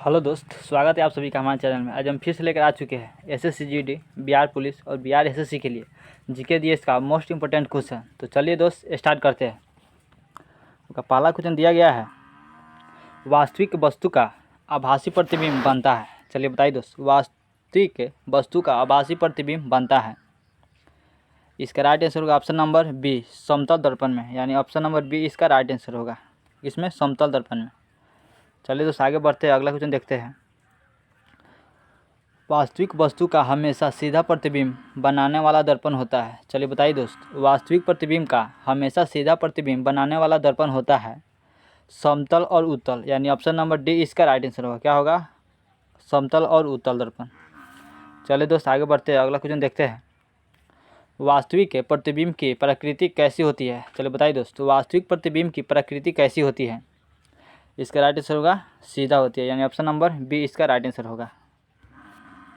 Hello दोस्त, स्वागत है आप सभी का हमारे चैनल में। आज हम फिर से लेकर आ चुके हैं एसएससी जीडी, बिहार पुलिस और बिहार एसएससी के लिए जीके डीएस का मोस्ट इंपोर्टेंट क्वेश्चन। तो चलिए दोस्त स्टार्ट करते हैं। उसका पहला क्वेश्चन दिया गया है, वास्तविक वस्तु का आभासी प्रतिबिंब बनता है। चलिए बताइए दोस्त, वास्तविक वस्तु का आभासी प्रतिबिंब बनता है। इसका राइट आंसर होगा ऑप्शन नंबर बी, समतल दर्पण में, यानी ऑप्शन नंबर बी इसका राइट आंसर होगा, इसमें समतल दर्पण में। चलिए दोस्त आगे बढ़ते हैं, अगला क्वेश्चन देखते हैं। वास्तविक वस्तु का हमेशा सीधा प्रतिबिंब बनाने वाला दर्पण होता है। चलिए बताइए दोस्त, वास्तविक प्रतिबिंब का हमेशा सीधा प्रतिबिंब बनाने वाला दर्पण होता है समतल और उत्तल, यानी ऑप्शन नंबर डी इसका राइट आंसर होगा। क्या होगा? समतल और उत्तल दर्पण। चलिए दोस्त आगे बढ़ते हैं, अगला क्वेश्चन देखते हैं। वास्तविक प्रतिबिंब की प्रकृति कैसी होती है? चलिए बताइए दोस्त, वास्तविक प्रतिबिंब की प्रकृति कैसी होती है? इसका राइट आंसर होगा सीधा होती है, यानी ऑप्शन नंबर बी इसका राइट आंसर होगा।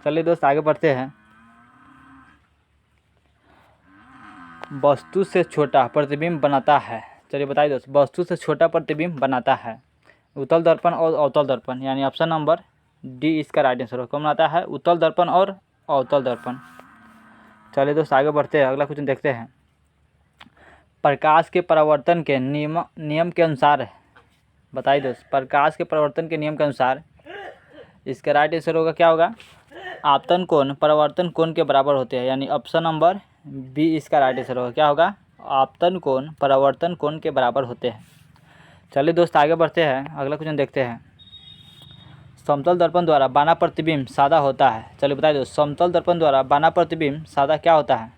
चलिए दोस्त आगे बढ़ते हैं। वस्तु से छोटा प्रतिबिंब बनाता है। चलिए बताइए दोस्त, वस्तु से छोटा प्रतिबिंब बनाता है उत्तल दर्पण और अवतल दर्पण, यानी ऑप्शन नंबर डी इसका राइट आंसर होगा। कौन बनाता है? उत्तल दर्पण और अवतल दर्पण। चलिए दोस्त आगे बढ़ते हैं, अगला क्वेश्चन देखते हैं। प्रकाश के परावर्तन के नियम के अनुसार, बताइए दोस्त, प्रकाश के परावर्तन के नियम के अनुसार इसका राइट आंसर होगा। क्या होगा? आपतन कोण परावर्तन कोण के बराबर होते हैं, यानी ऑप्शन नंबर बी इसका राइट आंसर होगा। क्या होगा? आपतन कोण परावर्तन कोण के बराबर होते हैं। चलिए दोस्त आगे बढ़ते हैं, अगला क्वेश्चन देखते हैं। समतल दर्पण द्वारा बना प्रतिबिंब सादा होता है। चलिए बताइए दोस्त, समतल दर्पण द्वारा बना प्रतिबिंब सादा क्या होता है?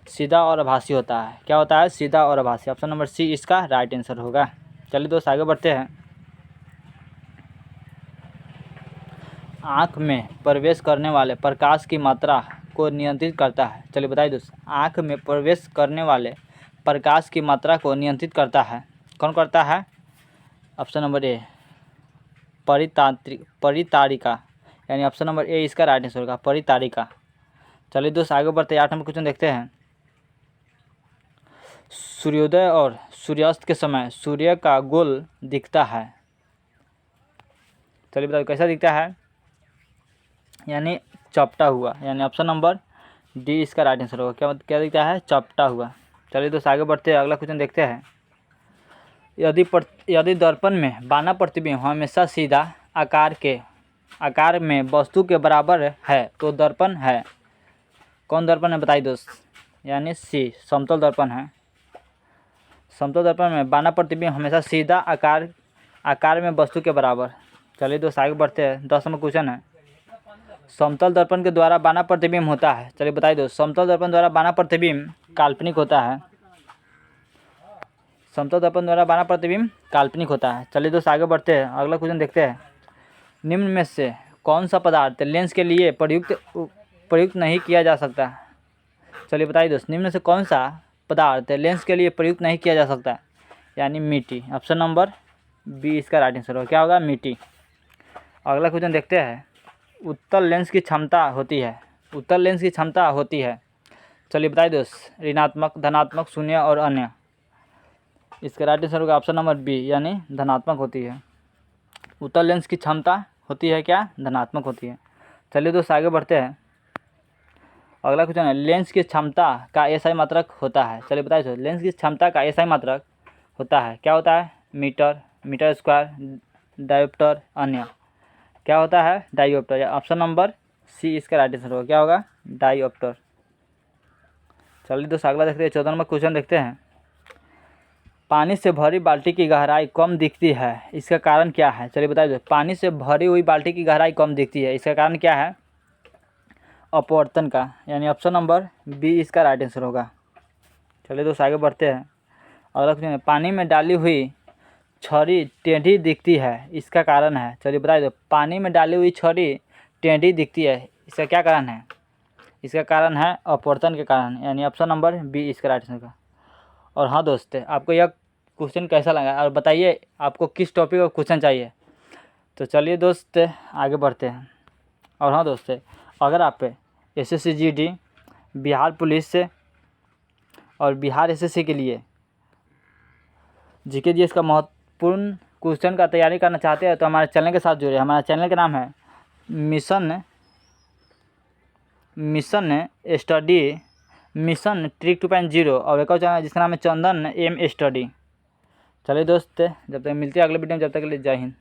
सीधा और आभासी होता है। क्या होता है? सीधा और आभासी। ऑप्शन नंबर सी इसका राइट आंसर होगा। चलिए दोस्त आगे बढ़ते हैं। आँख में प्रवेश करने वाले प्रकाश की मात्रा को नियंत्रित करता है। चलिए बताइए दोस्त, आँख में प्रवेश करने वाले प्रकाश की मात्रा को नियंत्रित करता है। कौन करता है? ऑप्शन नंबर ए परितारिका, यानी ऑप्शन नंबर ए इसका राइट आंसर होगा, परितारिका। चलिए दोस्त आगे बढ़ते हैं, 8 नंबर क्वेश्चन देखते हैं। सूर्योदय और सूर्यास्त के समय सूर्य का गोल दिखता है। चलिए बताइए कैसा दिखता है? यानी चपटा हुआ, यानी ऑप्शन नंबर डी इसका राइट आंसर होगा। क्या दिखता है? चपटा हुआ। चलिए दोस्त आगे बढ़ते हैं, अगला क्वेश्चन देखते हैं। यदि दर्पण में बना प्रतिबिंब हमेशा सीधा आकार में वस्तु के बराबर है तो दर्पण है। कौन दर्पण है? बताइए दोस्त, यानी सी समतल दर्पण है। समतल दर्पण में बना प्रतिबिंब हमेशा सीधा आकार में वस्तु के बराबर। चलिए दोस्त आगे बढ़ते हैं, 10 नंबर क्वेश्चन है। समतल दर्पण के द्वारा बना प्रतिबिंब होता है। चलिए बताइए दोस्त, समतल दर्पण द्वारा बना प्रतिबिंब काल्पनिक होता है। समतल दर्पण द्वारा बना प्रतिबिंब काल्पनिक होता है। चलिए दोस्त आगे बढ़ते हैं, अगला क्वेश्चन देखते हैं। निम्न में से कौन सा पदार्थ लेंस के लिए प्रयुक्त नहीं किया जा सकता? चलिए बताइए दोस्त, निम्न में से कौन सा पदार्थ लेंस के लिए प्रयुक्त नहीं किया जा सकता? यानी मिट्टी। ऑप्शन नंबर बी इसका राइट आंसर होगा। क्या होगा? मिट्टी। अगला क्वेश्चन देखते हैं। उत्तल लेंस की क्षमता होती है। उत्तल लेंस की क्षमता होती है। चलिए बताइए दोस्त, ऋणात्मक, धनात्मक, शून्य और अन्य। इसका राइट आंसर होगा ऑप्शन नंबर बी, यानी धनात्मक होती है। उत्तल लेंस की क्षमता होती है क्या? धनात्मक होती है। चलिए दोस्त आगे बढ़ते हैं, अगला क्वेश्चन है। लेंस की क्षमता का एसआई मात्रक होता है। चलिए बताइए दोस्त, लेंस की क्षमता का एसआई मात्रक होता है। क्या होता है? मीटर स्क्वायर, डायोप्टर, अन्य। क्या होता है? डायोप्टर। ऑप्शन नंबर सी इसका राइट आंसर होगा। क्या होगा? डायोप्टर। चलिए दोस्तों अगला देखते हैं, 14 नंबर क्वेश्चन देखते हैं। पानी से भरी बाल्टी की गहराई कम दिखती है, इसका कारण क्या है? चलिए बताइए दोस्तों, पानी से भरी हुई बाल्टी की गहराई कम दिखती है, इसका कारण क्या है? अपवर्तन का, यानी ऑप्शन नंबर बी इसका राइट आंसर होगा। चलिए दोस्तों आगे बढ़ते हैं, अगला क्वेश्चन है। पानी में डाली हुई छड़ी टेढ़ी दिखती है, इसका कारण है? चलिए बताइए दो, पानी में डाली हुई छड़ी टेढ़ी दिखती है, इसका क्या कारण है? इसका कारण है अपवर्तन के कारण, यानी ऑप्शन नंबर बी इसका राइट आंसर का। और हाँ दोस्त, आपको यह क्वेश्चन कैसा लगा और बताइए आपको किस टॉपिक का क्वेश्चन चाहिए। तो चलिए दोस्त आगे बढ़ते हैं। और हाँ दोस्त, अगर आप एसएससी जीडी, बिहार पुलिस से और बिहार एसएससी के लिए जीके जीएस का महत्वपूर्ण क्वेश्चन का तैयारी करना चाहते हैं तो हमारे चैनल के साथ जुड़े। हमारा चैनल का नाम है मिशन ट्रिक 2.0 और एक और चैनल जिसका नाम है चंदन एम स्टडी। चलिए दोस्त, जब तक मिलते हैं अगले वीडियो में, जब तक के लिए जय हिंद।